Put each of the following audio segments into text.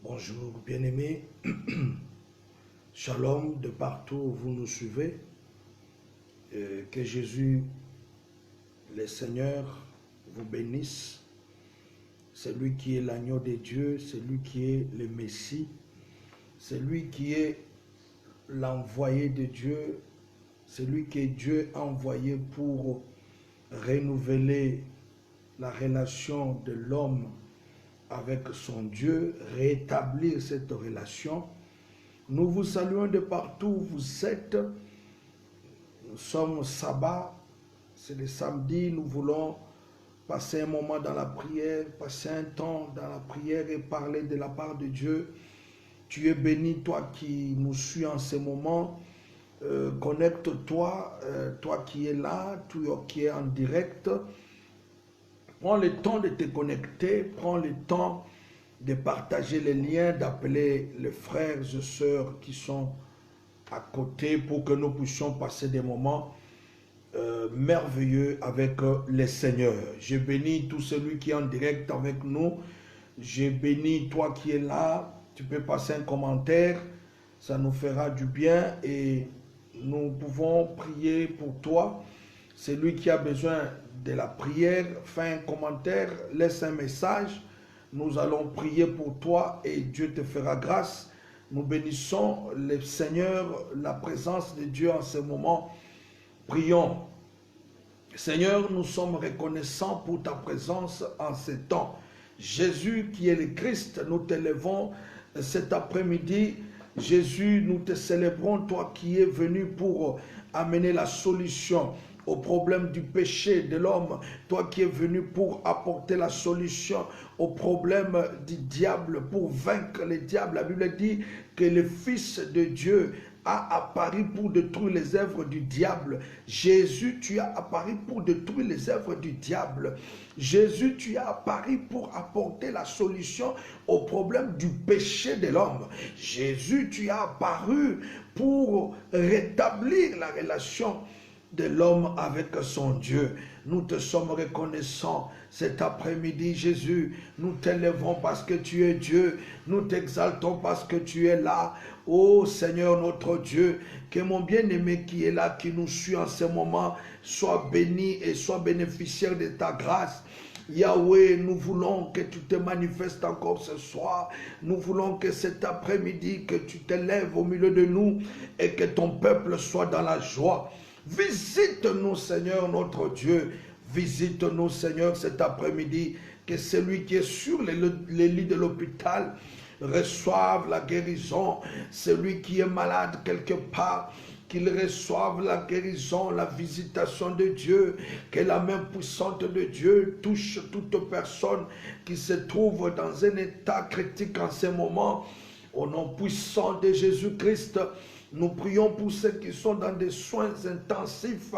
Bonjour bien-aimés, shalom de partout où vous nous suivez, que Jésus, le Seigneur, vous bénisse. C'est lui qui est l'agneau de Dieu, c'est lui qui est le Messie, c'est lui qui est l'envoyé de Dieu, c'est lui que Dieu a envoyé pour renouveler la relation de l'homme avec son Dieu, rétablir cette relation. Nous vous saluons de partout où vous êtes. Nous sommes sabbat, c'est le samedi, nous voulons passer un moment dans la prière, passer un temps dans la prière et parler de la part de Dieu. Tu es béni, toi qui nous suis en ce moment. Connecte-toi, toi qui es là, toi qui es en direct. Prends le temps de te connecter, prends le temps de partager les liens, d'appeler les frères et sœurs qui sont à côté pour que nous puissions passer des moments merveilleux avec le Seigneur. Je bénis tout celui qui est en direct avec nous. Je bénis toi qui es là. Tu peux passer un commentaire, ça nous fera du bien et nous pouvons prier pour toi. Celui qui a besoin de la prière, fais un commentaire, laisse un message. Nous allons prier pour toi et Dieu te fera grâce. Nous bénissons le Seigneur, la présence de Dieu en ce moment. Prions. Seigneur, nous sommes reconnaissants pour ta présence en ce temps. Jésus qui est le Christ, nous t'élevons cet après-midi. Jésus, nous te célébrons, toi qui es venu pour amener la solution au problème du péché de l'homme, toi qui es venu pour apporter la solution au problème du diable, pour vaincre le diable. La Bible dit que le Fils de Dieu a apparu pour détruire les œuvres du diable. Jésus, tu as apparu pour détruire les œuvres du diable. Jésus, tu as apparu pour apporter la solution au problème du péché de l'homme. Jésus, tu as apparu pour rétablir la relation de l'homme avec son Dieu. Nous te sommes reconnaissants cet après-midi, Jésus. Nous t'élevons parce que tu es Dieu. Nous t'exaltons parce que tu es là. Ô Seigneur notre Dieu, que mon bien-aimé qui est là, qui nous suit en ce moment, soit béni et soit bénéficiaire de ta grâce. Yahweh, nous voulons que tu te manifestes encore ce soir. Nous voulons que cet après-midi, que tu te lèves au milieu de nous et que ton peuple soit dans la joie. Visite-nous, Seigneur, notre Dieu. Visite-nous, Seigneur, cet après-midi. Que celui qui est sur les lits de l'hôpital reçoive la guérison. Celui qui est malade quelque part, qu'il reçoive la guérison, la visitation de Dieu. Que la main puissante de Dieu touche toute personne qui se trouve dans un état critique en ce moment. Au nom puissant de Jésus-Christ, nous prions pour ceux qui sont dans des soins intensifs.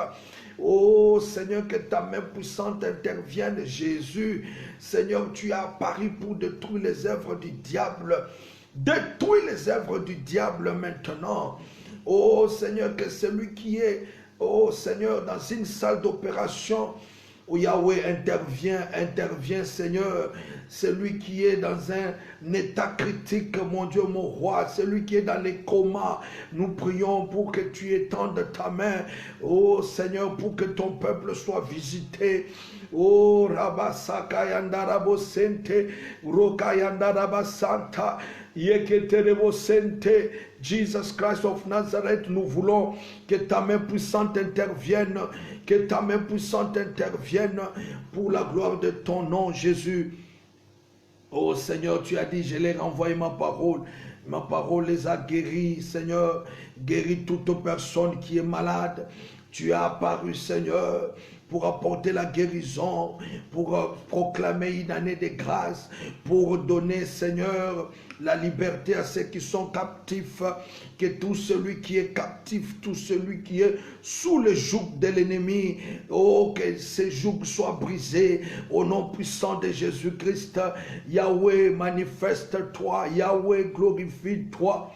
Oh Seigneur, que ta main puissante intervienne. Jésus, Seigneur, tu as apparu pour détruire les œuvres du diable. Détruis les œuvres du diable maintenant. Oh Seigneur, que celui qui est, oh Seigneur, dans une salle d'opération, où Yahweh intervient Seigneur, celui qui est dans un état critique, mon Dieu, mon roi, celui qui est dans les comas, nous prions pour que tu étendes ta main, oh Seigneur, pour que ton peuple soit visité. Oh Rabasaka Yandarabo Sente, Roka Yandaraba Santa, Yeketerebo Sente, Jesus Christ of Nazareth, nous voulons que ta main puissante intervienne, que ta main puissante intervienne pour la gloire de ton nom, Jésus. Oh Seigneur, tu as dit, je leur ai envoyé ma parole. Ma parole les a guéris, Seigneur. Guéris toute personne qui est malade. Tu as apparu, Seigneur, pour apporter la guérison, pour proclamer une année de grâce, pour donner, Seigneur, la liberté à ceux qui sont captifs, que tout celui qui est captif, tout celui qui est sous le joug de l'ennemi, oh, que ces jougs soient brisés au nom puissant de Jésus-Christ. Yahweh, manifeste-toi, Yahweh, glorifie-toi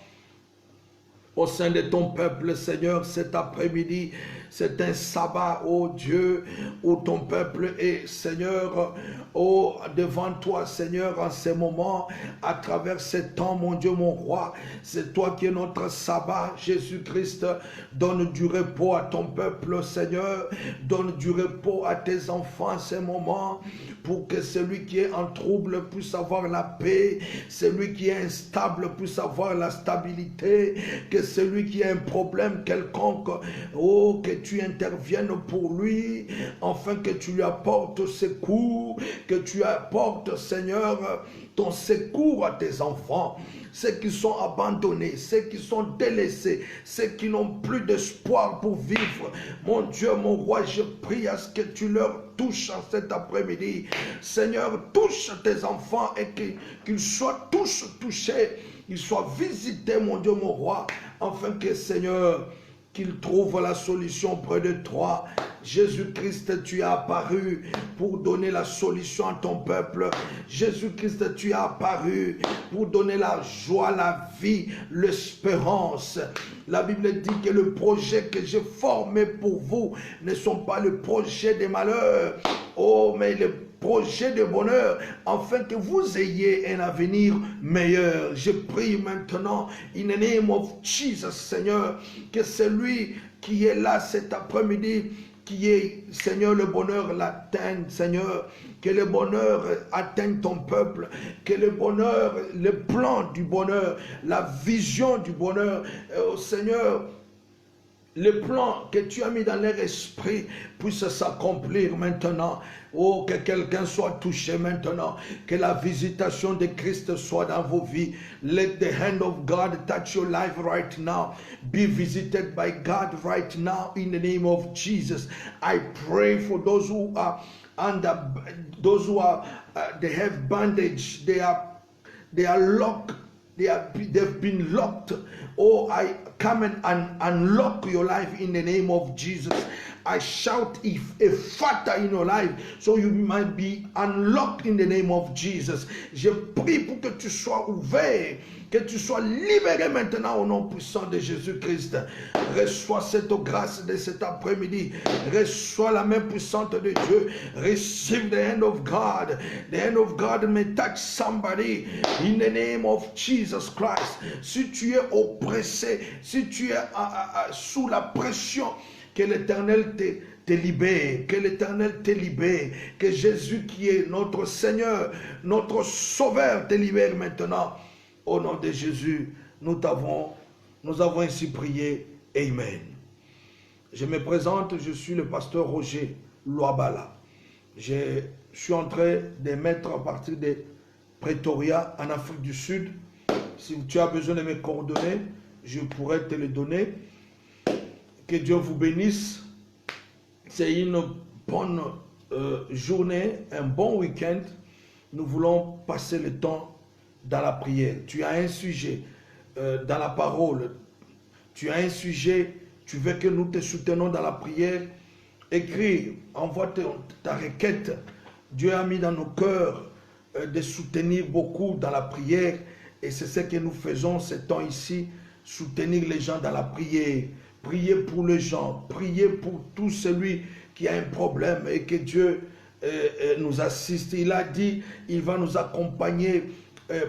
au sein de ton peuple, Seigneur, cet après-midi. C'est un sabbat, oh Dieu, où ton peuple est, Seigneur, oh, devant toi, Seigneur, en ces moments, à travers ces temps, mon Dieu, mon roi. C'est toi qui es notre sabbat, Jésus-Christ. Donne du repos à ton peuple, Seigneur. Donne du repos à tes enfants en ces moments, pour que celui qui est en trouble puisse avoir la paix, celui qui est instable puisse avoir la stabilité, que celui qui a un problème quelconque, oh, que tu interviennes pour lui, afin que tu lui apportes secours, que tu apportes, Seigneur, ton secours à tes enfants, ceux qui sont abandonnés, ceux qui sont délaissés, ceux qui n'ont plus d'espoir pour vivre. Mon Dieu, mon roi, je prie à ce que tu leur touches en cet après-midi. Seigneur, touche tes enfants et qu'ils soient tous touchés, qu'ils soient visités, mon Dieu, mon roi, afin que, Seigneur, qu'ils trouvent la solution près de toi. Jésus-Christ, tu es apparu pour donner la solution à ton peuple. Jésus-Christ, tu es apparu pour donner la joie, la vie, l'espérance. La Bible dit que le projet que j'ai formé pour vous ne sont pas le projet des malheurs, oh, mais le projet de bonheur, afin que vous ayez un avenir meilleur. Je prie maintenant, in the name of Jesus, Seigneur, que celui qui est là cet après-midi, qui est, Seigneur, le bonheur l'atteigne, Seigneur, que le bonheur atteigne ton peuple, que le bonheur, le plan du bonheur, la vision du bonheur, Seigneur, le plan que tu as mis dans leur esprit puisse s'accomplir maintenant. Oh, que quelqu'un soit touché maintenant. Que la visitation de Christ soit dans vos vies. Let the hand of God touch your life right now. Be visited by God right now in the name of Jesus. I pray for those who are under, those who are, they have bandage, they are locked. They've been locked. Oh, I come and unlock your life in the name of Jesus. I shout a factor in your life, so you might be unlocked in the name of Jesus. Je prie pour que tu sois ouvert, que tu sois libéré maintenant au nom puissant de Jésus-Christ. Reçois cette grâce de cet après-midi. Reçois la main puissante de Dieu. Receive the hand of God. The hand of God may touch somebody in the name of Jesus Christ. Si tu es oppressé, si tu es sous la pression, que l'Éternel te libère, que l'Éternel te libère, que Jésus qui est notre Seigneur, notre Sauveur te libère maintenant. Au nom de Jésus, nous avons ainsi prié. Amen. Je me présente, je suis le pasteur Roger Loabala. Je suis en train de mettre à partir de Pretoria, en Afrique du Sud. Si tu as besoin de mes coordonnées, je pourrais te les donner. Que Dieu vous bénisse. C'est une bonne journée, un bon week-end. Nous voulons passer le temps dans la prière. Tu as un sujet dans la parole. Tu as un sujet, tu veux que nous te soutenons dans la prière. Écris, envoie ta requête. Dieu a mis dans nos cœurs de soutenir beaucoup dans la prière. Et c'est ce que nous faisons ce temps ici, soutenir les gens dans la prière. Priez pour les gens, priez pour tout celui qui a un problème et que Dieu nous assiste. Il a dit, il va nous accompagner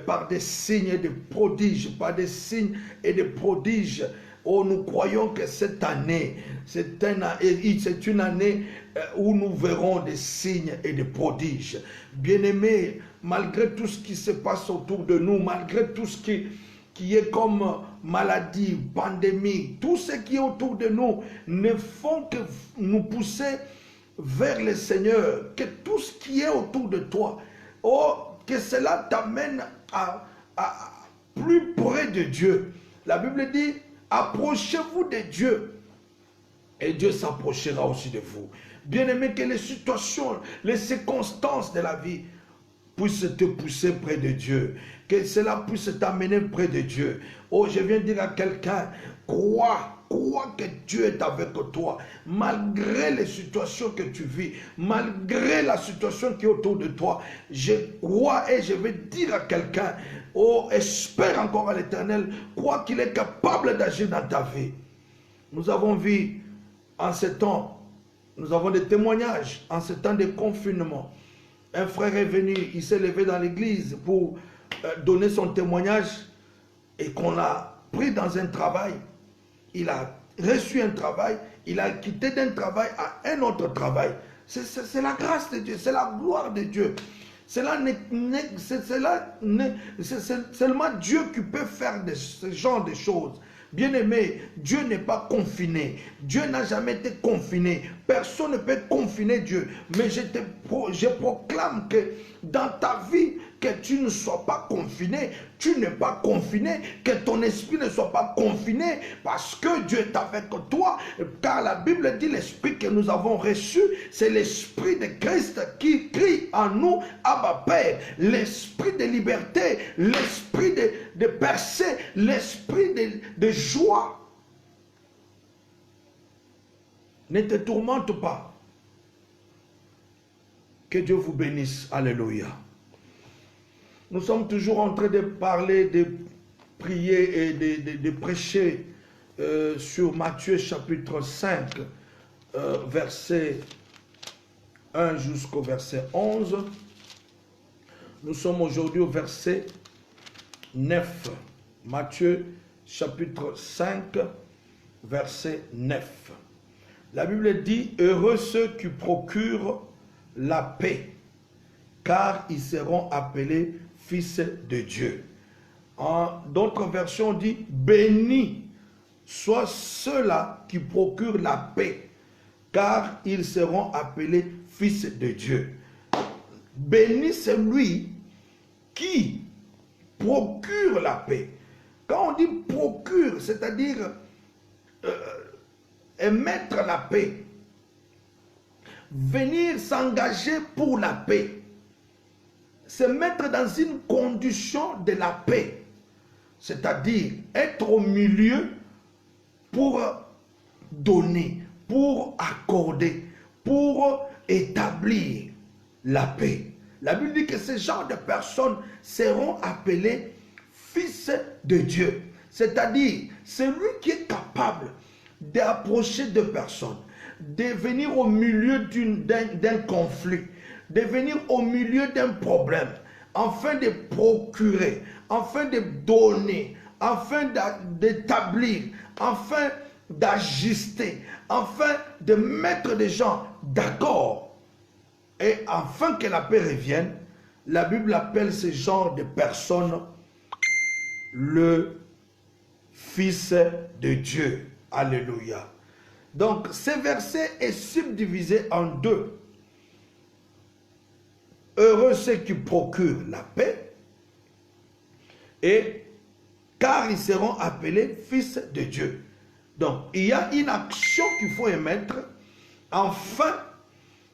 par des signes et des prodiges, par des signes et des prodiges. Oh, nous croyons que cette année, c'est une année où nous verrons des signes et des prodiges. Bien-aimés, malgré tout ce qui se passe autour de nous, malgré tout ce qui est comme maladie, pandémie, tout ce qui est autour de nous ne font que nous pousser vers le Seigneur. Que tout ce qui est autour de toi, oh, que cela t'amène à plus près de Dieu. La Bible dit, approchez-vous de Dieu et Dieu s'approchera aussi de vous. Bien-aimé, que les situations, les circonstances de la vie puissent te pousser près de Dieu. Que cela puisse t'amener près de Dieu. Oh, je viens dire à quelqu'un, crois que Dieu est avec toi, malgré les situations que tu vis, malgré la situation qui est autour de toi. Je crois et je vais dire à quelqu'un, oh, espère encore à l'Éternel, crois qu'il est capable d'agir dans ta vie. Nous avons vu En ce temps, nous avons des témoignages. En ce temps de confinement, un frère est venu, il s'est levé dans l'église pour donner son témoignage et qu'on l'a pris dans un travail. Il a reçu un travail, il a quitté d'un travail à un autre travail. C'est la grâce de Dieu, c'est la gloire de Dieu. C'est seulement Dieu qui peut faire ce genre de choses. Bien-aimé, Dieu n'est pas confiné. Dieu n'a jamais été confiné. Personne ne peut confiner Dieu. Mais je proclame que dans ta vie, que tu ne sois pas confiné. Tu n'es pas confiné. Que ton esprit ne soit pas confiné. Parce que Dieu est avec toi. Car la Bible dit l'esprit que nous avons reçu, c'est l'esprit de Christ qui crie en nous, Abba Père. L'esprit de liberté, l'esprit de percée, l'esprit de joie. Ne te tourmente pas. Que Dieu vous bénisse. Alléluia. Nous sommes toujours en train de parler, de prier et de prêcher sur Matthieu chapitre 5, verset 1 jusqu'au verset 11. Nous sommes aujourd'hui au verset 9. Matthieu chapitre 5, verset 9. La Bible dit, « Heureux ceux qui procurent la paix, car ils seront appelés fils de Dieu. » En d'autres versions, on dit, « Bénis soient ceux-là qui procurent la paix, car ils seront appelés fils de Dieu. » Béni celui qui procure la paix. Quand on dit procure, c'est-à-dire émettre la paix, venir s'engager pour la paix, se mettre dans une condition de la paix, c'est-à-dire être au milieu pour donner, pour accorder, pour établir la paix. La Bible dit que ces genres de personnes seront appelés fils de Dieu, c'est-à-dire celui qui est capable d'approcher deux personnes, de venir au milieu d'un conflit, de venir au milieu d'un problème, afin de procurer, afin de donner, afin d'établir, afin d'ajuster, afin de mettre des gens d'accord, et afin que la paix revienne. La Bible appelle ce genre de personnes le Fils de Dieu. Alléluia. Donc, ce verset est subdivisé en deux. Heureux ceux qui procurent la paix, et car ils seront appelés fils de Dieu. Donc, il y a une action qu'il faut émettre afin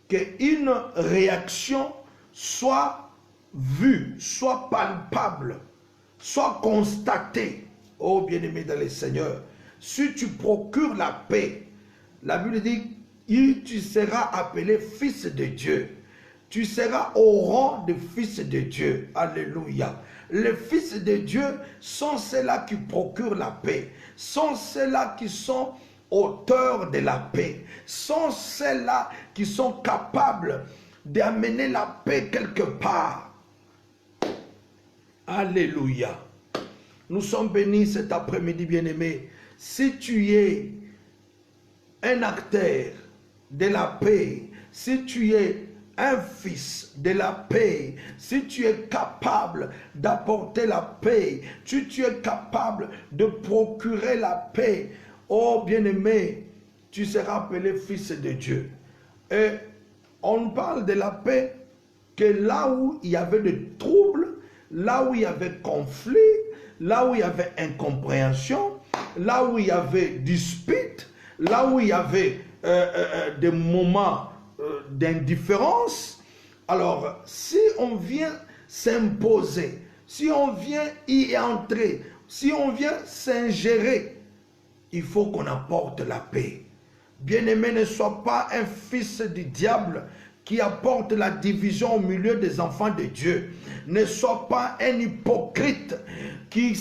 qu'une réaction soit vue, soit palpable, soit constatée. Oh bien-aimé dans le Seigneur, si tu procures la paix, la Bible dit, tu seras appelé fils de Dieu. Tu seras au rang de fils de Dieu. Alléluia. Les fils de Dieu sont ceux-là qui procurent la paix, sont ceux-là qui sont auteurs de la paix, sont ceux-là qui sont capables d'amener la paix quelque part. Alléluia. Nous sommes bénis cet après-midi, bien-aimés. Si tu es un acteur de la paix, si tu es un fils de la paix, si tu es capable d'apporter la paix, si tu es capable de procurer la paix, oh bien-aimé, tu seras appelé fils de Dieu. Et on parle de la paix que là où il y avait des troubles, là où il y avait conflit, là où il y avait incompréhension, là où il y avait dispute, là où il y avait des moments d'indifférence. Alors, si on vient s'imposer, si on vient y entrer, si on vient s'ingérer, il faut qu'on apporte la paix. Bien-aimé, ne sois pas un fils du diable qui apporte la division au milieu des enfants de Dieu. Ne sois pas un hypocrite qui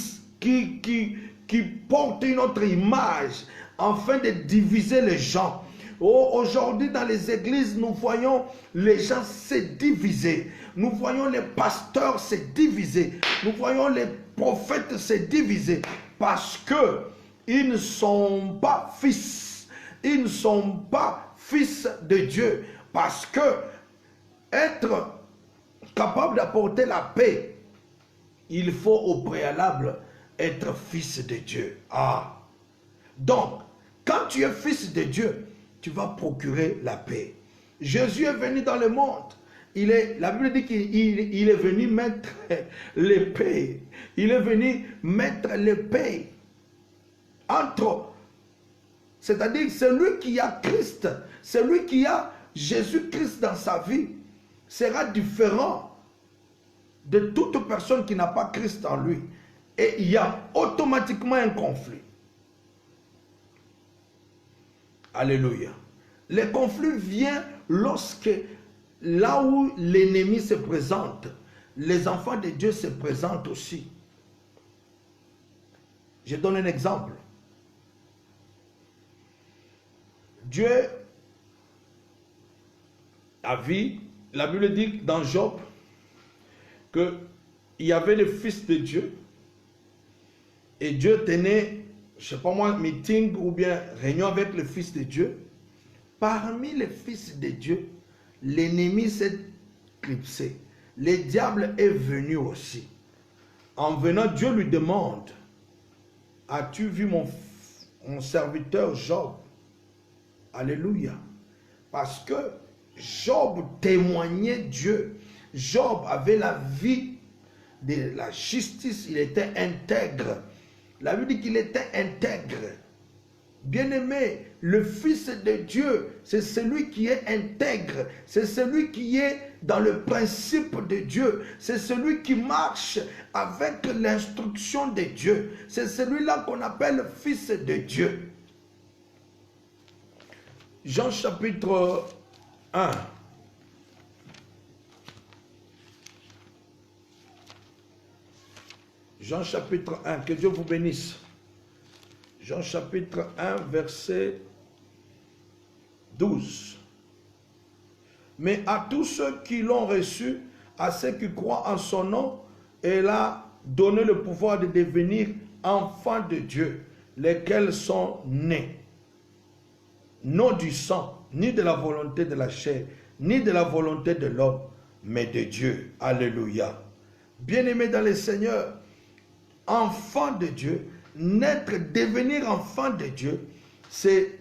porte une autre image afin de diviser les gens. Oh, aujourd'hui, dans les églises, nous voyons les gens se diviser. Nous voyons les pasteurs se diviser. Nous voyons les prophètes se diviser. Parce que ils ne sont pas fils. Ils ne sont pas fils de Dieu. Parce que être capable d'apporter la paix, il faut au préalable être fils de Dieu. Ah. Donc, quand tu es fils de Dieu, tu vas procurer la paix. Jésus est venu dans le monde. La Bible dit qu'il est venu mettre l'épée. Il est venu mettre l'épée entre, c'est-à-dire celui qui a Christ, celui qui a Jésus-Christ dans sa vie, sera différent de toute personne qui n'a pas Christ en lui. Et il y a automatiquement un conflit. Alléluia. Le conflit vient lorsque, là où l'ennemi se présente, les enfants de Dieu se présentent aussi. Je donne un exemple. Dieu a vu, la Bible dit dans Job, qu'il y avait le Fils de Dieu, et Dieu tenait, je ne sais pas moi, meeting ou bien réunion avec le Fils de Dieu. Parmi les fils de Dieu, l'ennemi s'est éclipsé. Le diable est venu aussi. En venant, Dieu lui demande, as-tu vu mon serviteur Job? Alléluia. Parce que Job témoignait Dieu. Job avait la vie de la justice, il était intègre. La Bible dit qu'il était intègre. Bien-aimé, le Fils de Dieu, c'est celui qui est intègre, c'est celui qui est dans le principe de Dieu, c'est celui qui marche avec l'instruction de Dieu, c'est celui-là qu'on appelle Fils de Dieu. Jean chapitre 1. Jean chapitre 1, que Dieu vous bénisse. Jean chapitre 1, verset 12. Mais à tous ceux qui l'ont reçu, à ceux qui croient en son nom, il a donné le pouvoir de devenir enfants de Dieu, lesquels sont nés, non du sang, ni de la volonté de la chair, ni de la volonté de l'homme, mais de Dieu. Alléluia. Bien-aimés dans le Seigneur, enfant de Dieu, naître, devenir enfant de Dieu, c'est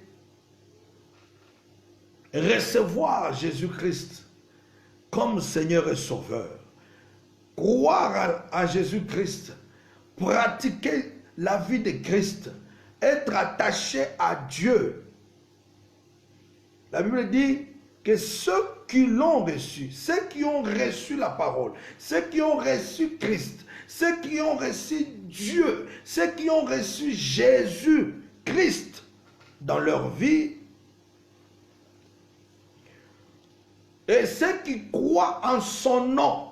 recevoir Jésus-Christ comme Seigneur et Sauveur. Croire à Jésus-Christ, pratiquer la vie de Christ, être attaché à Dieu. La Bible dit que ceux qui l'ont reçu, ceux qui ont reçu la parole, ceux qui ont reçu Christ, ceux qui ont reçu Dieu, ceux qui ont reçu Jésus-Christ dans leur vie, et ceux qui croient en son nom,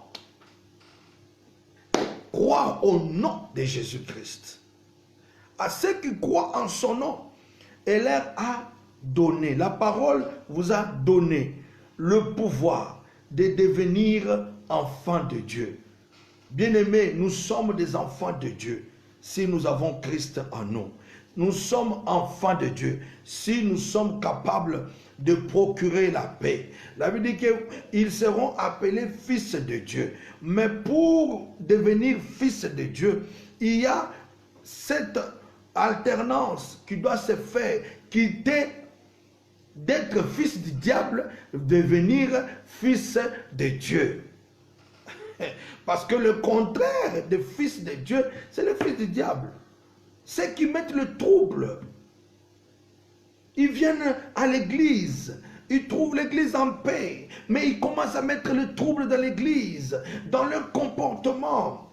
croire au nom de Jésus-Christ. À ceux qui croient en son nom, elle leur a donné, la parole vous a donné le pouvoir de devenir enfants de Dieu. Bien-aimés, nous sommes des enfants de Dieu si nous avons Christ en nous. Nous sommes enfants de Dieu si nous sommes capables de procurer la paix. La Bible dit qu'ils seront appelés fils de Dieu. Mais pour devenir fils de Dieu, il y a cette alternance qui doit se faire, quitter d'être fils du diable, devenir fils de Dieu. Parce que le contraire de fils de Dieu, c'est le fils du diable. Ceux qui mettent le trouble. Ils viennent à l'église, ils trouvent l'église en paix, mais ils commencent à mettre le trouble dans l'église, dans leur comportement.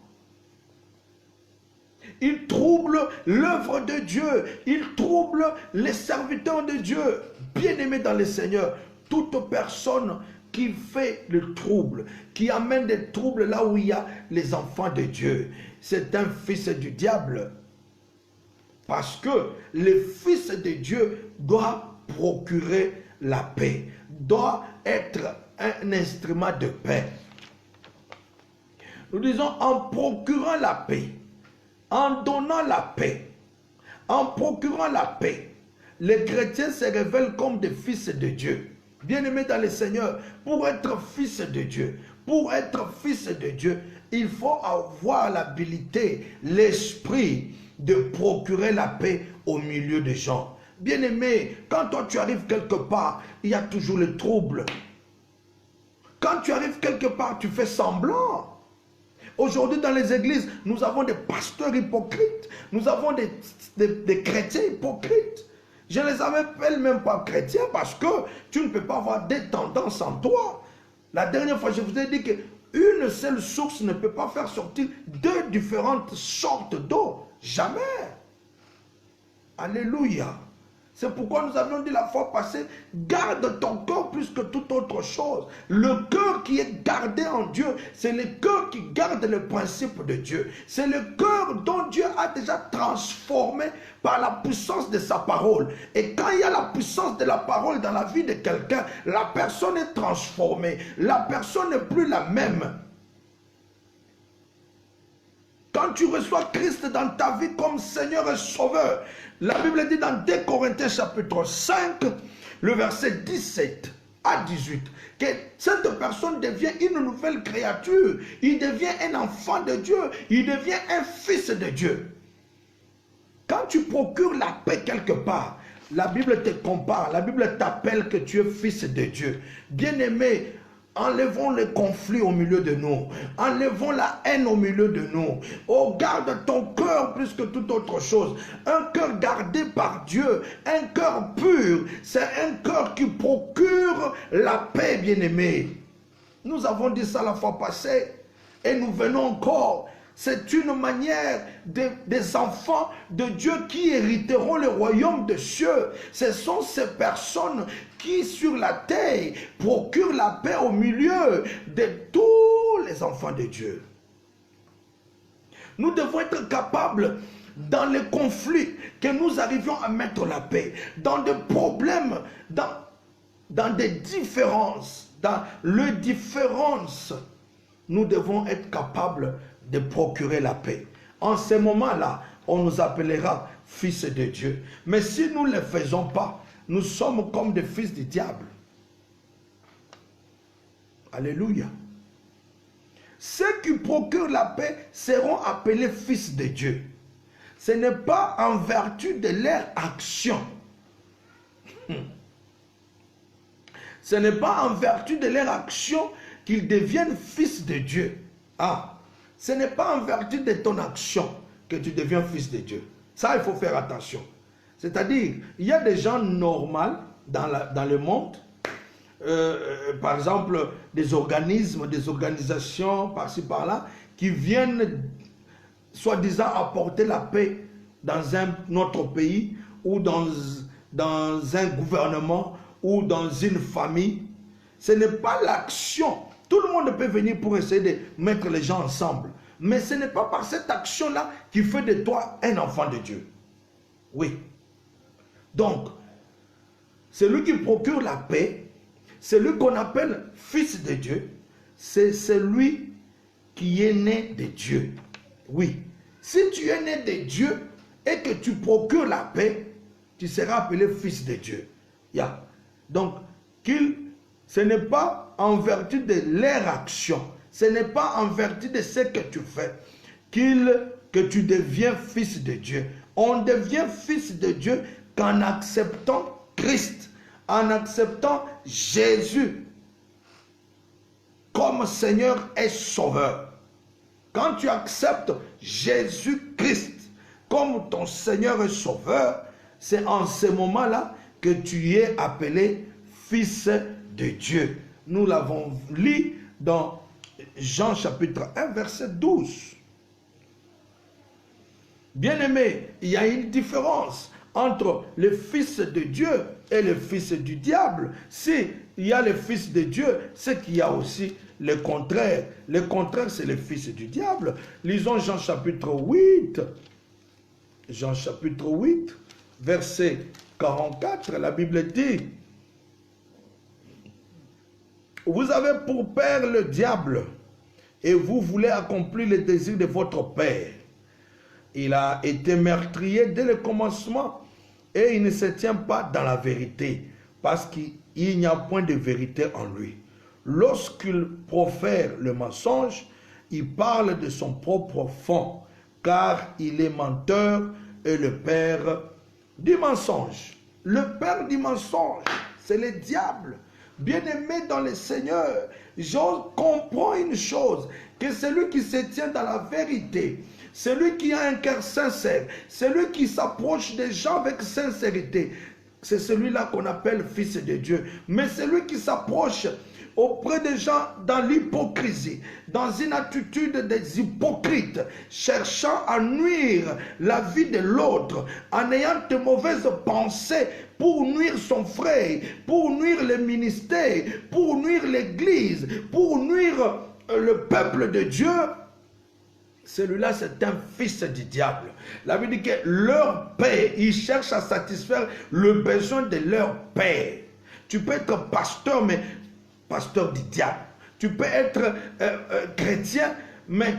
Ils troublent l'œuvre de Dieu, ils troublent les serviteurs de Dieu. Bien-aimés dans le Seigneur, toute personne qui fait le trouble, qui amène des troubles là où il y a les enfants de Dieu, c'est un fils du diable. Parce que le fils de Dieu doit procurer la paix, doit être un instrument de paix. Nous disons en procurant la paix, en donnant la paix, en procurant la paix, les chrétiens se révèlent comme des fils de Dieu. Bien-aimés dans le Seigneur, pour être fils de Dieu, il faut avoir l'habilité, l'esprit de procurer la paix au milieu des gens. Bien-aimé, quand toi tu arrives quelque part, il y a toujours le trouble. Quand tu arrives quelque part, tu fais semblant. Aujourd'hui, dans les églises, nous avons des pasteurs hypocrites. Nous avons des chrétiens hypocrites. Je ne les appelle même pas chrétiens parce que tu ne peux pas avoir des tendances en toi. La dernière fois, je vous ai dit qu'une seule source ne peut pas faire sortir deux différentes sortes d'eau. Jamais. Alléluia. C'est pourquoi nous avions dit la fois passée, garde ton cœur plus que toute autre chose. Le cœur qui est gardé en Dieu, c'est le cœur qui garde le principe de Dieu. C'est le cœur dont Dieu a déjà transformé par la puissance de sa parole. Et quand il y a la puissance de la parole dans la vie de quelqu'un, la personne est transformée. La personne n'est plus la même. Quand tu reçois Christ dans ta vie comme Seigneur et Sauveur, la Bible dit dans 2 Corinthiens chapitre 5, le verset 17 à 18, que cette personne devient une nouvelle créature, il devient un enfant de Dieu, il devient un fils de Dieu. Quand tu procures la paix quelque part, la Bible te compare, la Bible t'appelle que tu es fils de Dieu. Bien-aimé, enlevons les conflits au milieu de nous. Enlevons la haine au milieu de nous. Oh, garde ton cœur plus que toute autre chose. Un cœur gardé par Dieu, un cœur pur, c'est un cœur qui procure la paix, bien-aimé. Nous avons dit ça la fois passée et nous venons encore. C'est une manière des enfants de Dieu qui hériteront le royaume des cieux. Ce sont ces personnes qui sur la terre procurent la paix au milieu de tous les enfants de Dieu. Nous devons être capables, dans les conflits, que nous arrivions à mettre la paix, dans des problèmes, dans des différences, dans les différences, nous devons être capables de procurer la paix. En ce moment-là, on nous appellera fils de Dieu. Mais si nous ne le faisons pas, nous sommes comme des fils du diable. Alléluia. Ceux qui procurent la paix seront appelés fils de Dieu. Ce n'est pas en vertu de leur action. Ce n'est pas en vertu de leur action qu'ils deviennent fils de Dieu. Ah, ce n'est pas en vertu de ton action que tu deviens fils de Dieu. Ça, il faut faire attention. C'est-à-dire, il y a des gens normaux dans le monde, par exemple, des organismes, des organisations, par-ci, par-là, qui viennent, soi-disant, apporter la paix dans un autre pays, ou dans un gouvernement, ou dans une famille. Ce n'est pas l'action. Tout le monde peut venir pour essayer de mettre les gens ensemble. Mais ce n'est pas par cette action-là qui fait de toi un enfant de Dieu. Oui. Donc, celui qui procure la paix, celui qu'on appelle fils de Dieu, c'est celui qui est né de Dieu. Oui. Si tu es né de Dieu et que tu procures la paix, tu seras appelé fils de Dieu. Yeah. Donc, ce n'est pas en vertu de leur action, ce n'est pas en vertu de ce que tu fais que tu deviens fils de Dieu. On devient fils de Dieu qu'en acceptant Christ, en acceptant Jésus comme Seigneur et Sauveur. Quand tu acceptes Jésus-Christ comme ton Seigneur et Sauveur, c'est en ce moment-là que tu es appelé fils de Dieu. Nous l'avons lu dans Jean chapitre 1, verset 12. Bien-aimé, il y a une différence entre le fils de Dieu et le fils du diable. Si il y a le fils de Dieu, c'est qu'il y a aussi le contraire. Le contraire, c'est le fils du diable. Lisons Jean chapitre 8. Jean chapitre 8, verset 44, la Bible dit, vous avez pour père le diable et vous voulez accomplir les désirs de votre père. Il a été meurtrier dès le commencement et il ne se tient pas dans la vérité parce qu'il n'y a point de vérité en lui. Lorsqu'il profère le mensonge, il parle de son propre fond car il est menteur et le père du mensonge. Le père du mensonge, c'est le diable. Bien-aimé dans le Seigneur, je comprends une chose, que celui qui se tient dans la vérité, celui qui a un cœur sincère, celui qui s'approche des gens avec sincérité, c'est celui-là qu'on appelle fils de Dieu. Mais celui qui s'approche auprès des gens dans l'hypocrisie, dans une attitude des hypocrites, cherchant à nuire la vie de l'autre, en ayant de mauvaises pensées pour nuire son frère, pour nuire le ministère, pour nuire l'église, pour nuire le peuple de Dieu, celui-là c'est un fils du diable. La Bible dit que leur père, ils cherchent à satisfaire le besoin de leur père. Tu peux être pasteur, mais pasteur du diable. Tu peux être chrétien, mais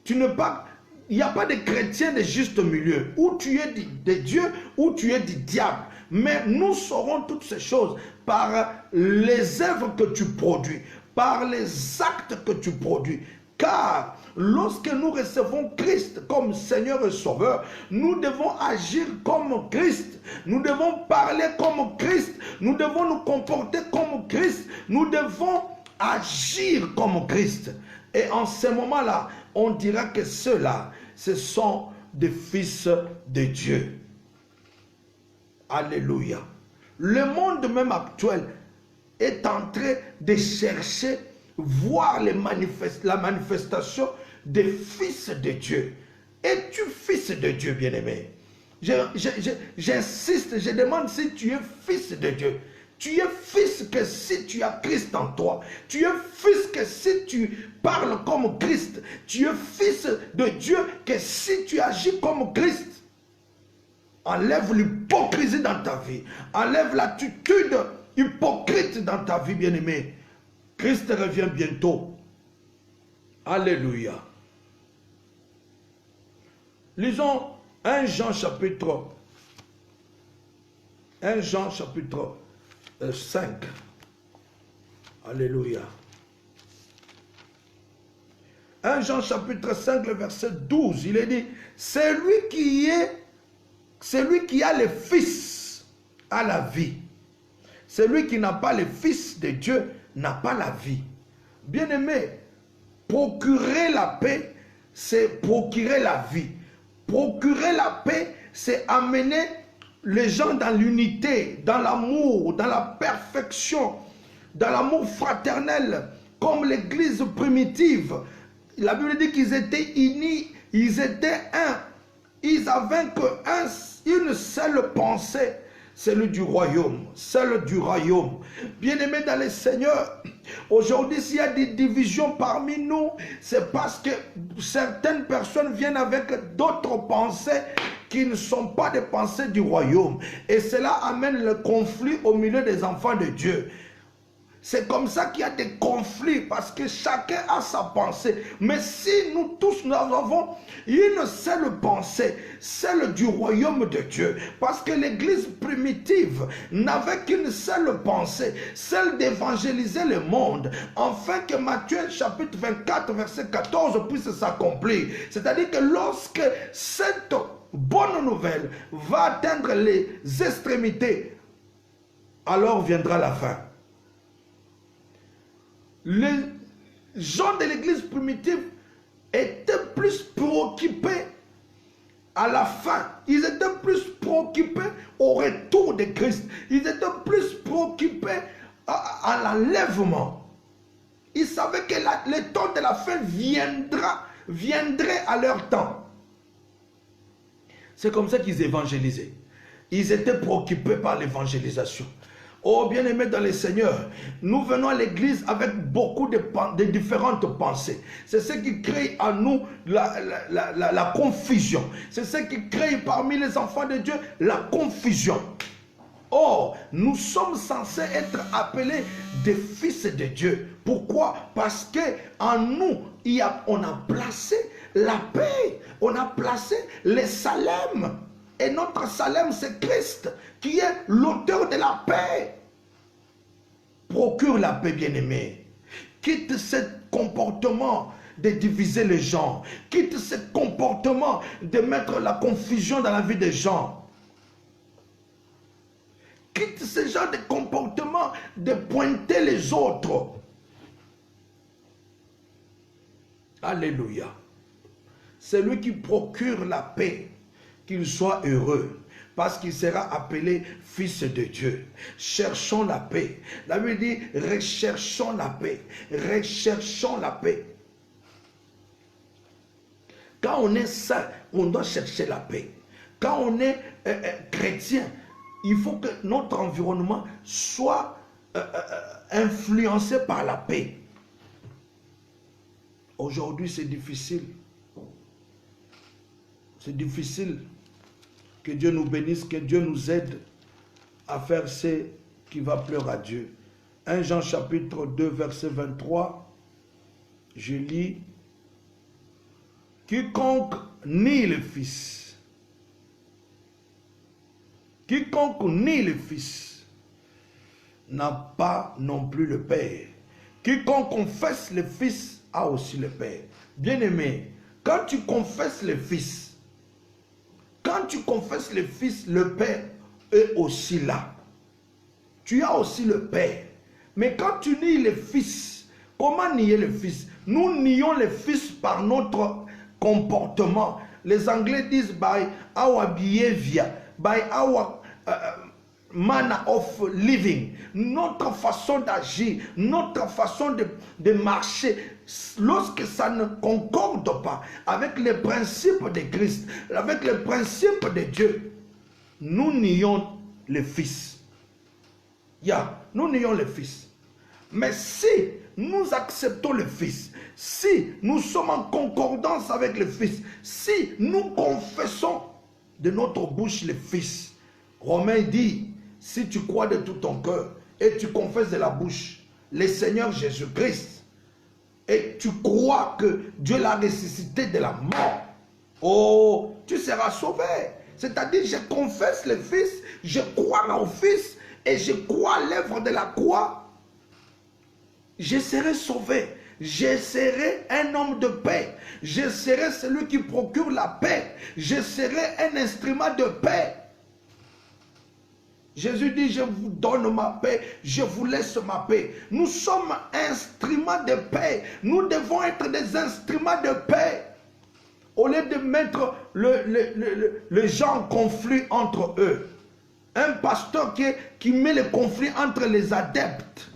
tu ne pas. Il n'y a pas de chrétien de juste milieu. Ou tu es de Dieu, ou tu es du diable. Mais nous saurons toutes ces choses par les œuvres que tu produis, par les actes que tu produis. Car lorsque nous recevons Christ comme Seigneur et Sauveur, nous devons agir comme Christ. Nous devons parler comme Christ. Nous devons nous comporter comme Christ. Nous devons agir comme Christ. Et en ce moment-là, on dira que ceux-là, ce sont des fils de Dieu. Alléluia. Le monde même actuel est en train de chercher, voir la manifestation des fils de Dieu. Es-tu fils de Dieu, bien-aimé? J'insiste, je demande si tu es fils de Dieu. Tu es fils que si tu as Christ en toi. Tu es fils que si tu parles comme Christ. Tu es fils de Dieu que si tu agis comme Christ. Enlève l'hypocrisie dans ta vie. Enlève l'attitude hypocrite dans ta vie, bien-aimé. Christ revient bientôt. Alléluia. Lisons 1 Jean chapitre 5. Alléluia. 1 Jean chapitre 5, le verset 12, il est dit, celui qui a le Fils a la vie. Celui qui n'a pas le Fils de Dieu n'a pas la vie. Bien-aimé, procurer la paix, c'est procurer la vie. Procurer la paix, c'est amener les gens dans l'unité, dans l'amour, dans la perfection, dans l'amour fraternel, comme l'église primitive. La Bible dit qu'ils étaient unis, ils étaient un. Ils avaient une seule pensée, celle du royaume, celle du royaume. Bien-aimés dans le Seigneur, aujourd'hui s'il y a des divisions parmi nous, c'est parce que certaines personnes viennent avec d'autres pensées qui ne sont pas des pensées du royaume. Et cela amène le conflit au milieu des enfants de Dieu. C'est comme ça qu'il y a des conflits, parce que chacun a sa pensée. Mais si nous tous, nous avons une seule pensée, celle du royaume de Dieu, parce que l'église primitive n'avait qu'une seule pensée, celle d'évangéliser le monde, afin que Matthieu chapitre 24, verset 14 puisse s'accomplir. C'est-à-dire que lorsque cette bonne nouvelle va atteindre les extrémités, alors viendra la fin. Les gens de l'église primitive étaient plus préoccupés à la fin. Ils étaient plus préoccupés au retour de Christ. Ils étaient plus préoccupés à l'enlèvement. Ils savaient que le temps de la fin viendrait à leur temps. C'est comme ça qu'ils évangélisaient. Ils étaient préoccupés par l'évangélisation. Oh bien-aimés dans le Seigneur, nous venons à l'église avec beaucoup de différentes pensées. C'est ce qui crée en nous la confusion. C'est ce qui crée parmi les enfants de Dieu la confusion. Or, nous sommes censés être appelés des fils de Dieu. Pourquoi? Parce qu'en nous, on a placé la paix. On a placé le Salem. Et notre Salem, c'est Christ, qui est l'auteur de la paix. Procure la paix, bien-aimé. Quitte ce comportement de diviser les gens. Quitte ce comportement de mettre la confusion dans la vie des gens. Quitte ce genre de comportement de pointer les autres. Alléluia. C'est lui qui procure la paix, qu'il soit heureux, parce qu'il sera appelé fils de Dieu. Cherchons la paix. La Bible dit, recherchons la paix. Recherchons la paix. Quand on est saint, on doit chercher la paix. Quand on est chrétien, il faut que notre environnement soit influencé par la paix. Aujourd'hui, c'est difficile. C'est difficile. Que Dieu nous bénisse, que Dieu nous aide à faire ce qui va plaire à Dieu. 1 Jean chapitre 2, verset 23, je lis, « Quiconque nie le Fils, quiconque nie le Fils, n'a pas non plus le Père. Quiconque confesse le Fils a aussi le Père. » Bien-aimé, quand tu confesses le Fils, quand tu confesses le Fils, le Père est aussi là. Tu as aussi le Père. Mais quand tu nies le Fils, comment nier le Fils? Nous nions le Fils par notre comportement. Les Anglais disent by our behavior, by our manner of living, notre façon d'agir, notre façon de marcher. Lorsque ça ne concorde pas avec les principes de Christ, avec les principes de Dieu, nous nions le Fils. Nous nions le Fils. Mais si nous acceptons le Fils, si nous sommes en concordance avec le Fils, si nous confessons de notre bouche le Fils, Romain dit, si tu crois de tout ton cœur et tu confesses de la bouche le Seigneur Jésus-Christ, et tu crois que Dieu l'a ressuscité de la mort, oh, tu seras sauvé. C'est-à-dire, je confesse le Fils, je crois au Fils, et je crois à l'œuvre de la croix, je serai sauvé. Je serai un homme de paix. Je serai celui qui procure la paix. Je serai un instrument de paix. Jésus dit, je vous donne ma paix, je vous laisse ma paix. Nous sommes instruments de paix. Nous devons être des instruments de paix. Au lieu de mettre les gens en conflit entre eux. Un pasteur qui met le conflit entre les adeptes.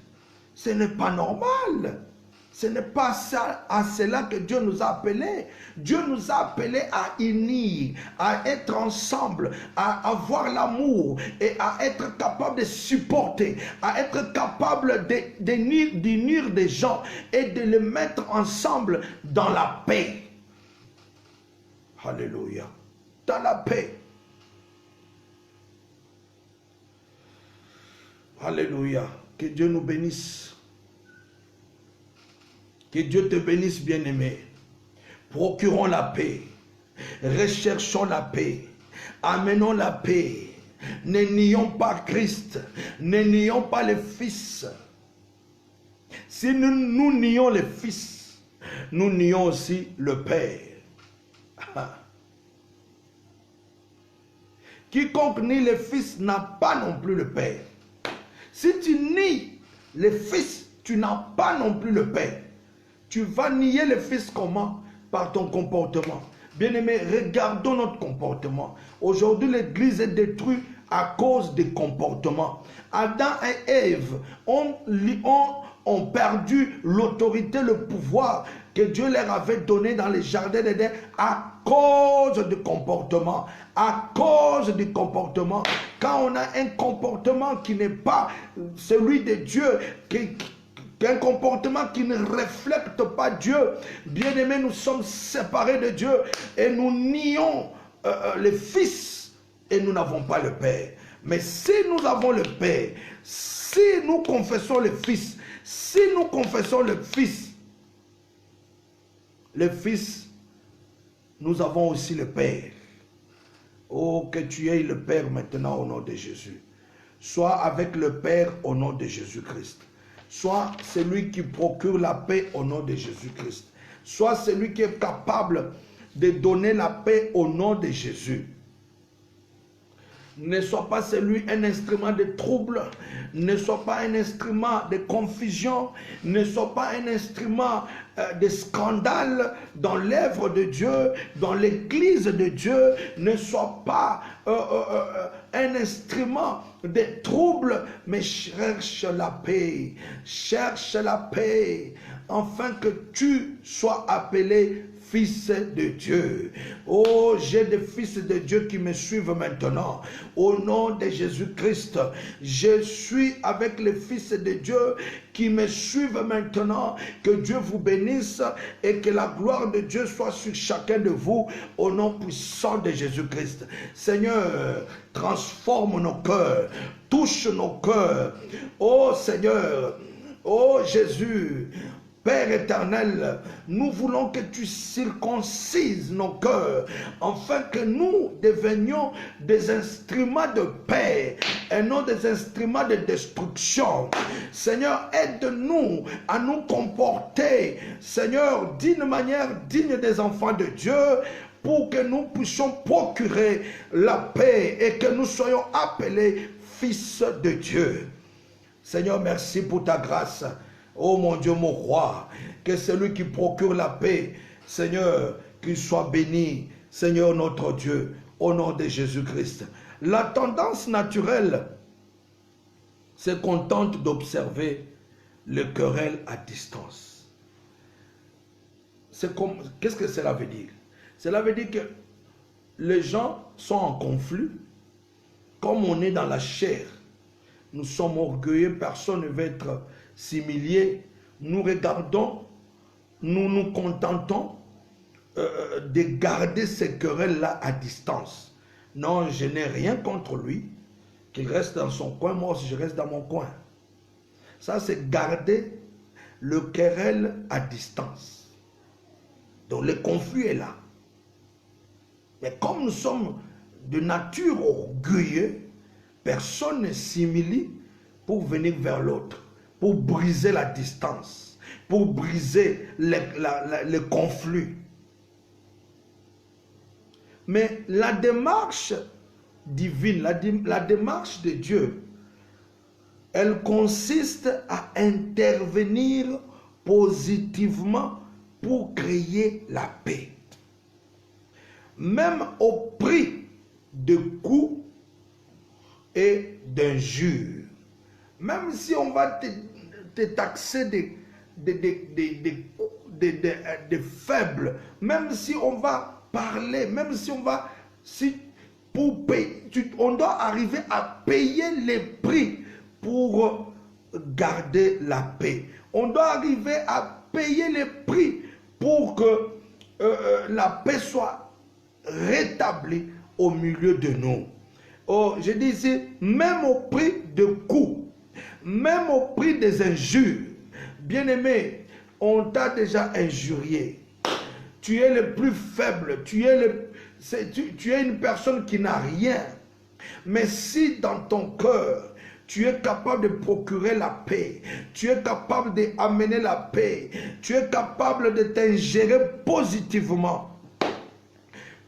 Ce n'est pas normal. Ce n'est pas ça, à cela que Dieu nous a appelés. Dieu nous a appelés à unir, à être ensemble, à avoir l'amour et à être capable de supporter, à être capable d'unir des gens et de les mettre ensemble dans la paix. Alléluia. Dans la paix. Alléluia. Que Dieu nous bénisse. Que Dieu te bénisse, bien-aimé. Procurons la paix. Recherchons la paix. Amenons la paix. Ne nions pas Christ. Ne nions pas le Fils. Si nous nions le Fils, nous nions aussi le Père. Quiconque nie le Fils n'a pas non plus le Père. Si tu nies le Fils, tu n'as pas non plus le Père. Tu vas nier le Fils comment? Par ton comportement. Bien-aimés, regardons notre comportement. Aujourd'hui, l'Église est détruite à cause des comportements. Adam et Ève ont perdu l'autorité, le pouvoir que Dieu leur avait donné dans les jardins d'Éden à cause du comportement. À cause du comportement. Quand on a un comportement qui n'est pas celui de Dieu, un comportement qui ne reflète pas Dieu, bien aimé, nous sommes séparés de Dieu et nous nions le Fils et nous n'avons pas le Père. Mais si nous avons le Père, si nous confessons le Fils, si nous confessons le Fils, nous avons aussi le Père. Oh, que tu aies le Père maintenant au nom de Jésus. Sois avec le Père au nom de Jésus-Christ. Sois celui qui procure la paix au nom de Jésus-Christ. Sois celui qui est capable de donner la paix au nom de Jésus. Ne sois pas un instrument de trouble, ne sois pas un instrument de confusion, ne sois pas un instrument de scandale dans l'œuvre de Dieu, dans l'église de Dieu, ne sois pas un instrument de trouble, mais cherche la paix, afin que tu sois appelé fils de Dieu. Oh, j'ai des fils de Dieu qui me suivent maintenant. Au nom de Jésus-Christ, je suis avec les fils de Dieu qui me suivent maintenant. Que Dieu vous bénisse et que la gloire de Dieu soit sur chacun de vous au nom puissant de Jésus-Christ. Seigneur, transforme nos cœurs, touche nos cœurs. Oh Seigneur, oh Jésus, Père éternel, nous voulons que tu circoncises nos cœurs, afin que nous devenions des instruments de paix et non des instruments de destruction. Seigneur, aide-nous à nous comporter, Seigneur, d'une manière digne des enfants de Dieu, pour que nous puissions procurer la paix et que nous soyons appelés fils de Dieu. Seigneur, merci pour ta grâce. Oh mon Dieu, mon roi, que celui qui procure la paix, Seigneur, qu'il soit béni, Seigneur notre Dieu, au nom de Jésus-Christ. La tendance naturelle se contente d'observer le querelle à distance. Qu'est-ce que cela veut dire? Cela veut dire que les gens sont en conflit, comme on est dans la chair. Nous sommes orgueilleux, personne ne veut être similier, nous regardons, nous nous contentons de garder ces querelles-là à distance. Non, je n'ai rien contre lui, qu'il reste dans son coin, moi aussi je reste dans mon coin. Ça, c'est garder le querelle à distance. Donc le conflit est là. Mais comme nous sommes de nature orgueilleux, personne ne similie pour venir vers l'autre, pour briser la distance, pour briser le conflit. Mais la démarche divine, la démarche de Dieu, elle consiste à intervenir positivement pour créer la paix. Même au prix de coups et d'injures. Même si on va te taxer de faibles, même si on va parler, même si on va, pour payer, on doit arriver à payer les prix pour garder la paix. On doit arriver à payer les prix pour que la paix soit rétablie au milieu de nous. Oh, je dis ici, même au prix de coups, même au prix des injures. Bien-aimé, on t'a déjà injurié. Tu es le plus faible, tu es une personne qui n'a rien. Mais si dans ton cœur, tu es capable de procurer la paix, tu es capable d'amener la paix, tu es capable de t'ingérer positivement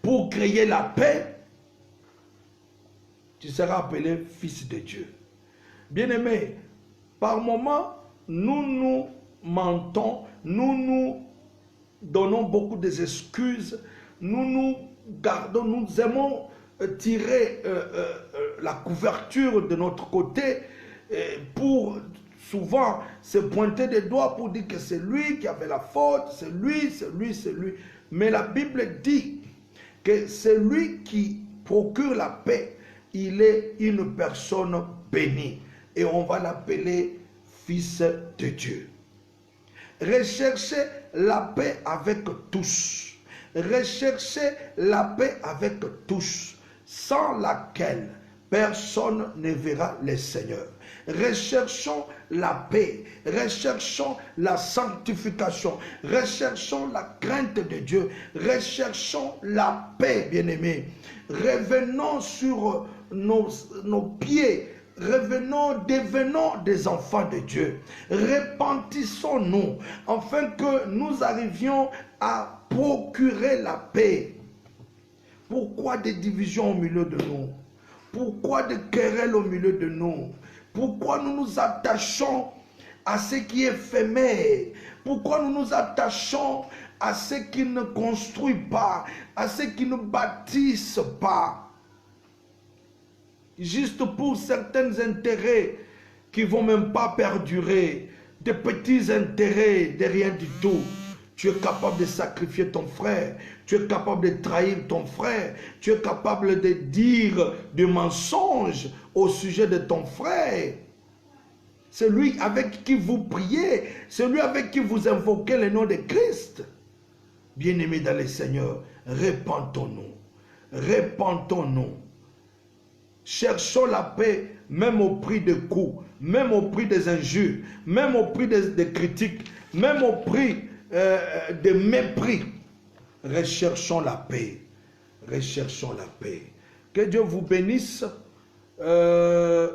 pour créer la paix, tu seras appelé fils de Dieu. Bien-aimé, par moments, nous nous mentons, nous nous donnons beaucoup d'excuses, nous aimons tirer la couverture de notre côté pour souvent se pointer des doigts pour dire que c'est lui qui avait la faute, c'est lui. Mais la Bible dit que c'est lui qui procure la paix. Il est une personne bénie et on va l'appeler fils de Dieu. Recherchez la paix avec tous. Recherchez la paix avec tous, sans laquelle personne ne verra le Seigneur. Recherchons la paix, recherchons la sanctification, recherchons la crainte de Dieu, recherchons la paix, bien-aimés. Revenons sur nos pieds, revenons, devenons des enfants de Dieu. Repentissons-nous, afin que nous arrivions à procurer la paix. Pourquoi des divisions au milieu de nous? Pourquoi des querelles au milieu de nous? Pourquoi nous nous attachons à ce qui est éphémère? Pourquoi nous nous attachons à ce qui ne construit pas, à ce qui ne bâtissent pas? Juste pour certains intérêts qui ne vont même pas perdurer, des petits intérêts de rien du tout. Tu es capable de sacrifier ton frère, tu es capable de trahir ton frère, tu es capable de dire des mensonges au sujet de ton frère. Celui avec qui vous priez, celui avec qui vous invoquez le nom de Christ. Bien-aimés dans le Seigneur, repentons-nous, repentons-nous. Cherchons la paix, même au prix des coups, même au prix des injures, même au prix des critiques, même au prix de mépris. Recherchons la paix. Recherchons la paix. Que Dieu vous bénisse. Que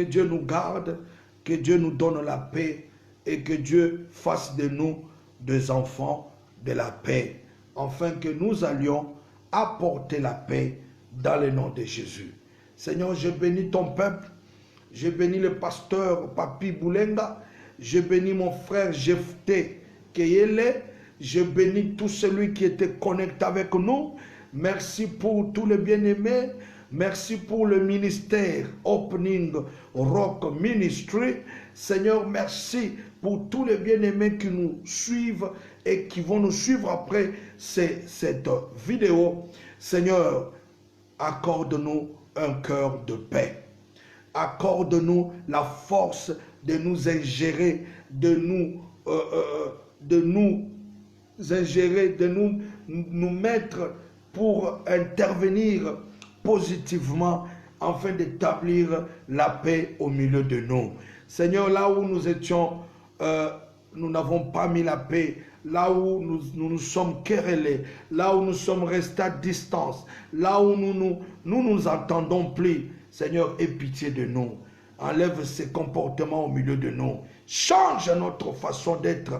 Dieu nous garde. Que Dieu nous donne la paix. Et que Dieu fasse de nous des enfants de la paix. Afin que nous allions apporter la paix dans le nom de Jésus. Seigneur, je bénis ton peuple. Je bénis le pasteur Papi Boulenga. Je bénis mon frère Jephté Keyele, je bénis tout celui qui était connecté avec nous. Merci pour tous les bien-aimés. Merci pour le ministère Opening Rock Ministry. Seigneur, merci pour tous les bien-aimés qui nous suivent et qui vont nous suivre après cette vidéo. Seigneur, accorde-nous un cœur de paix. Accorde-nous la force de nous ingérer, de nous ingérer, de nous mettre pour intervenir positivement afin d'établir la paix au milieu de nous. Seigneur, là où nous étions, nous n'avons pas mis la paix. Là où nous sommes querellés, là où nous sommes restés à distance, là où nous entendons plus. Seigneur, aie pitié de nous. Enlève ces comportements au milieu de nous. Change notre façon d'être.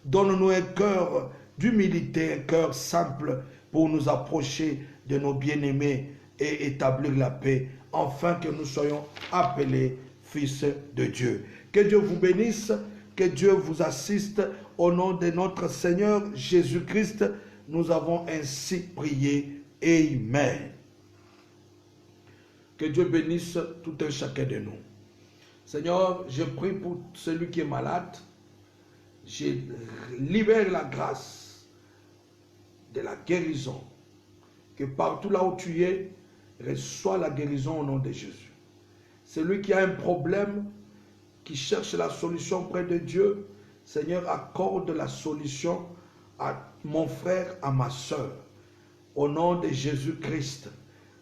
Donne-nous un cœur d'humilité, un cœur simple pour nous approcher de nos bien-aimés et établir la paix, afin que nous soyons appelés fils de Dieu. Que Dieu vous bénisse, que Dieu vous assiste. Au nom de notre Seigneur Jésus-Christ, nous avons ainsi prié. Amen. Que Dieu bénisse tout un chacun de nous. Seigneur, je prie pour celui qui est malade. Je libère la grâce de la guérison. Que partout là où tu es, reçois la guérison au nom de Jésus. Celui qui a un problème, qui cherche la solution près de Dieu, Seigneur, accorde la solution à mon frère, à ma soeur. Au nom de Jésus-Christ.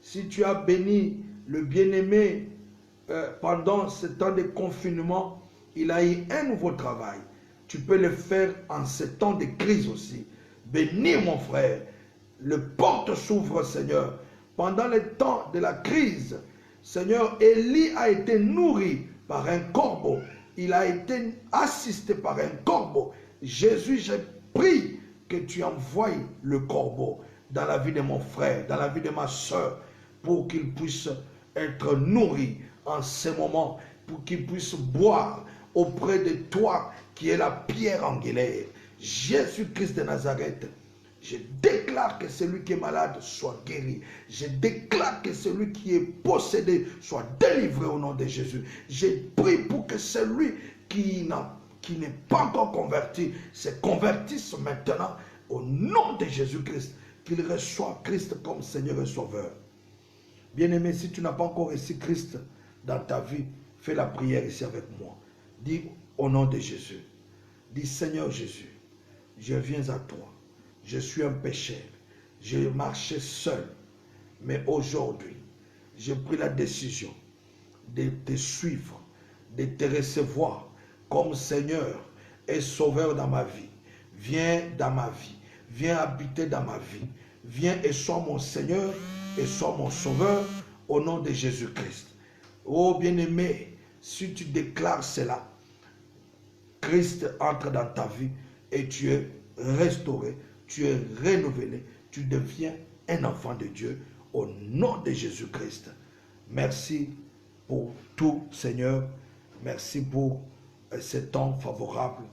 Si tu as béni le bien-aimé pendant ce temps de confinement, il a eu un nouveau travail. Tu peux le faire en ce temps de crise aussi. Bénis mon frère. Le porte s'ouvre, Seigneur. Pendant le temps de la crise, Seigneur, Élie a été nourri par un corbeau. Il a été assisté par un corbeau. Jésus, j'ai prie que tu envoies le corbeau dans la vie de mon frère, dans la vie de ma soeur, pour qu'il puisse être nourri en ce moment, pour qu'il puisse boire auprès de toi, qui est la pierre angulaire. Jésus-Christ de Nazareth, je déclare que celui qui est malade soit guéri. Je déclare que celui qui est possédé soit délivré au nom de Jésus. Je prie pour que celui qui n'est pas encore converti se convertisse maintenant au nom de Jésus-Christ. Qu'il reçoive Christ comme Seigneur et Sauveur. Bien-aimé, si tu n'as pas encore reçu Christ dans ta vie, fais la prière ici avec moi. Dis au nom de Jésus. Dis Seigneur Jésus, je viens à toi. Je suis un pécheur. J'ai marché seul. Mais aujourd'hui, j'ai pris la décision de te suivre, de te recevoir comme Seigneur et Sauveur dans ma vie. Viens dans ma vie, viens habiter dans ma vie. Viens et sois mon Seigneur et sois mon Sauveur au nom de Jésus-Christ. Oh bien-aimé, si tu déclares cela, Christ entre dans ta vie et tu es restauré, tu es renouvelé, tu deviens un enfant de Dieu au nom de Jésus-Christ. Merci pour tout, Seigneur. Merci pour ce temps favorable.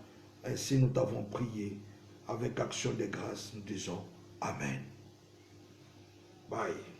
Ainsi nous t'avons prié. Avec action de grâce, nous disons Amen. Bye.